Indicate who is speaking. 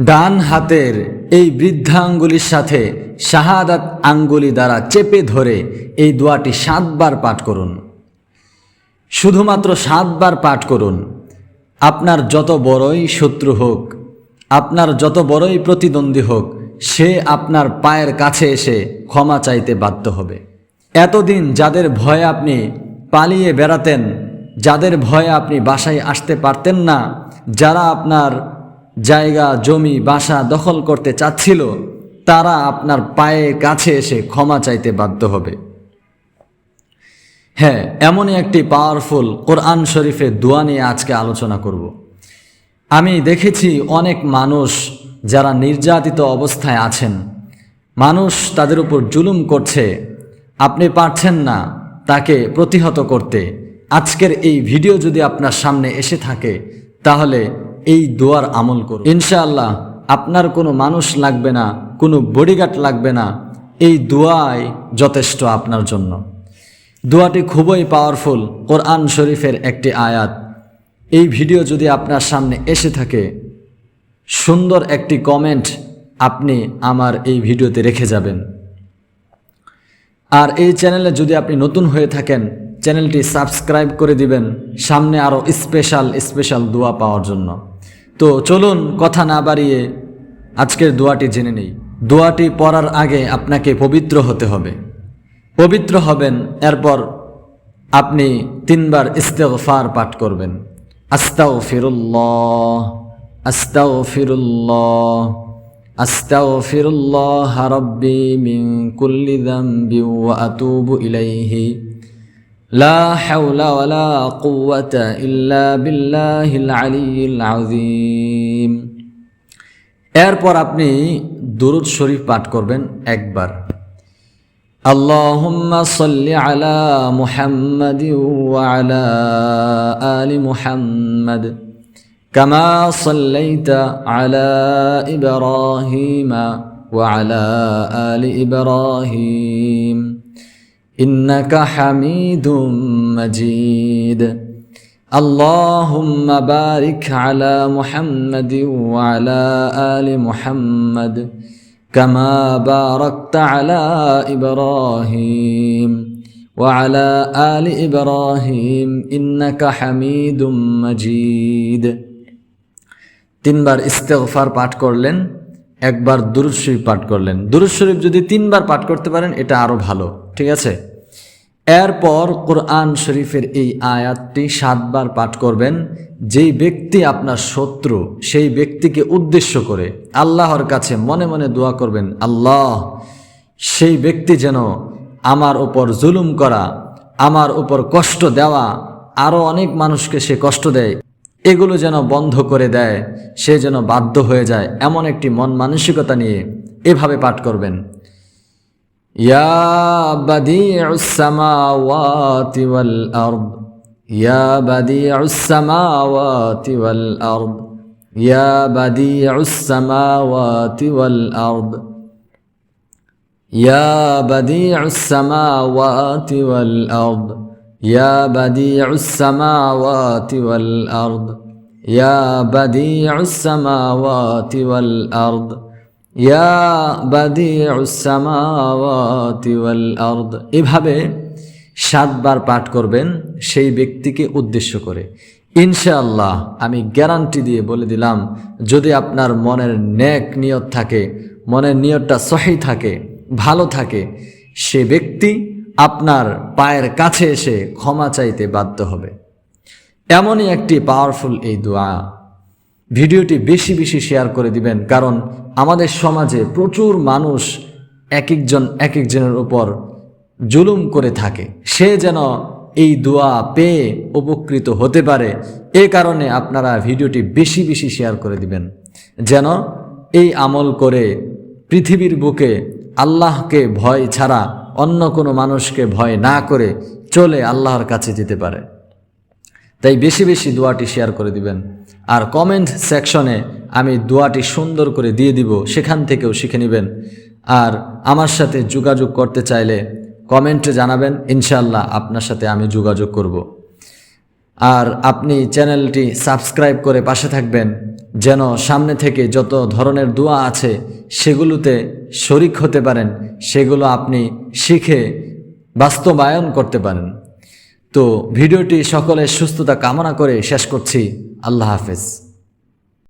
Speaker 1: ডান হাতের এই বৃদ্ধা আঙ্গুলির সাথে শাহাদাত আঙ্গুলি দ্বারা চেপে ধরে এই দোয়াটি 7 বার পাঠ করুন। শুধুমাত্র 7 বার পাঠ করুন। আপনার যত বড়ই শত্রু হোক, আপনার যত বড়ই প্রতিদ্বন্দ্বী হোক, সে আপনার পায়ের কাছে এসে ক্ষমা চাইতে বাধ্য হবে। এতদিন যাদের ভয়ে আপনি পালিয়ে বেড়াতেন, যাদের ভয়ে আপনি বাসায় আসতে পারতেন না, যারা আপনার জায়গা জমি বাসা দখল করতে চাচ্ছিল, তারা আপনার পায়ের কাছে এসে ক্ষমা চাইতে বাধ্য হবে। হ্যাঁ, এমনই একটি পাওয়ারফুল কোরআন শরীফের দোয়া নিয়ে আজকে আলোচনা করব। আমি দেখেছি অনেক মানুষ যারা নির্যাতিত অবস্থায় আছেন, মানুষ তাদের উপর জুলুম করছে, আপনি পারছেন না তাকে প্রতিহত করতে। আজকের এই ভিডিও যদি আপনার সামনে এসে থাকে, তাহলে এই দোয়ার আমল করুন। ইনশাআল্লাহ আপনার কোনো মানুষ লাগবে না, কোনো বডিগার্ড লাগবে না, এই দোয়াই যথেষ্ট আপনার জন্য। দোয়াটি খুবই পাওয়ারফুল, কোরআন শরীফের একটি আয়াত। এই ভিডিও যদি আপনার সামনে এসে থাকে, সুন্দর একটি কমেন্ট আপনি আমার এই ভিডিওতে রেখে যাবেন। আর এই চ্যানেলে যদি আপনি নতুন হয়ে থাকেন, চ্যানেলটি সাবস্ক্রাইব করে দিবেন সামনে আরও স্পেশাল দোয়া পাওয়ার জন্য। তো চলুন কথা না বাড়িয়ে আজকের দোয়াটি জেনে নেই। দোয়াটি পড়ার আগে আপনাকে পবিত্র হতে হবে। পবিত্র হবেন, এরপর আপনি 3 বার ইস্তেগফার পাঠ করবেন। আস্তাগফিরুল্লাহ, আস্তাগফিরুল্লাহ, আস্তাগফিরুল্লাহ রাব্বি মিন কুল্লি যামবি ওয়া আতুবু ইলাইহি, লা হাওলা ওয়ালা কুওয়াতা ইল্লা বিল্লাহিল আলিয়্যিল আযীম। এরপর আপনি দুরূদ শরীফ পাঠ করবেন 1 বার। আল্লাহুম্মা সাল্লি আলা মুহাম্মাদিন ওয়া আলা আলি মুহাম্মাদ কামা সাল্লাইতা আলা ইব্রাহিমা ওয়া আলা আলি ইব্রাহিম ইন্নাকা হামিদুম মাজিদ। আল্লাহুম্মা বারিক আলা মুহাম্মাদিন ওয়া আলা আলি মুহাম্মাদ কামা বারাকতা আলা ইব্রাহিম ওয়া আলা আলি ইব্রাহিম ইন্নাকা হামিদুম মাজিদ। 3 বার ইস্তেগফার পাঠ করলেন, 1 বার দুরূদ শরীফ পাঠ করলেন। দুরূদ শরীফ যদি 3 বার পাঠ করতে পারেন এটা আরো ভালো, ঠিক আছে? এরপর কোরআন শরীফের এই আয়াতটি 7 বার পাঠ করবেন। যেই ব্যক্তি আপনার শত্রু, সেই ব্যক্তিকে উদ্দেশ্য করে আল্লাহর কাছে মনে মনে দোয়া করবেন, আল্লাহ, সেই ব্যক্তি যেন আমার উপর জুলুম করা, আমার উপর কষ্ট দেওয়া, আরও অনেক মানুষকে সে কষ্ট দেয়, এগুলো যেন বন্ধ করে দেয়, সে যেন বাধ্য হয়ে যায়, এমন একটি মন মানসিকতা নিয়ে এভাবে পাঠ করবেন। ইয়া বাদিউস সামাওয়াতি ওয়াল আরদ, ইয়া বাদিউস সামাওয়াতি ওয়াল আরদ, ইয়া বাদিউস সামাওয়াতি ওয়াল আরদ, ইয়া বাদিউস সামাওয়াতি ওয়াল আরদ, ইয়া বাদিউস সামাওয়াতি ওয়াল আরদ, ইয়া বাদিউস সামাওয়াতি ওয়াল আরদ, ইয়া বাদিউস সামাওয়াতি ওয়াল আরদ। এভাবে 7 বার পাঠ করবেন সেই ব্যক্তিকে উদ্দেশ্য করে। ইনশাআল্লাহ আমি গ্যারান্টি দিয়ে বলে দিলাম, যদি আপনার মনের নেক নিয়ত থাকে, মনের নিয়তটা সহি থাকে, ভালো থাকে, সে ব্যক্তি আপনার পায়ের কাছে এসে ক্ষমা চাইতে বাধ্য হবে। এমনই একটি পাওয়ারফুল এই দোয়া। ভিডিওটি বেশি বেশি শেয়ার করে দিবেন, কারণ আমাদের সমাজে প্রচুর মানুষ এক একজনের উপর জুলুম করে থাকে। সে যেন এই দোয়া পেয়ে উপকৃত হতে পারে, এ কারণে আপনারা ভিডিওটি বেশি বেশি শেয়ার করে দিবেন, যেন এই আমল করে পৃথিবীর বুকে আল্লাহকে ভয় ছাড়া অন্য কোনো মানুষকে ভয় না করে চলে আল্লাহর কাছে যেতে পারে। তাই বেশি বেশি দোয়াটি শেয়ার করে দিবেন। আর কমেন্ট সেকশনে আমি দোয়াটি সুন্দর করে দিয়ে দিব, সেখান থেকেও শিখে নেবেন। আর আমার সাথে যোগাযোগ করতে চাইলে কমেন্টে জানাবেন, ইনশাআল্লাহ আপনার সাথে আমি যোগাযোগ করব। আর আপনি চ্যানেলটি সাবস্ক্রাইব করে পাশে থাকবেন। যেন সামনে থেকে যত ধরনের দোয়া আছে সেগুলোতে শরিক হতে পারেন, সেগুলো আপনি শিখে বাস্তবায়ন করতে পারেন। তো ভিডিওটি সকলের সুস্থতা কামনা করে শেষ করছি। আল্লাহ হাফেজ।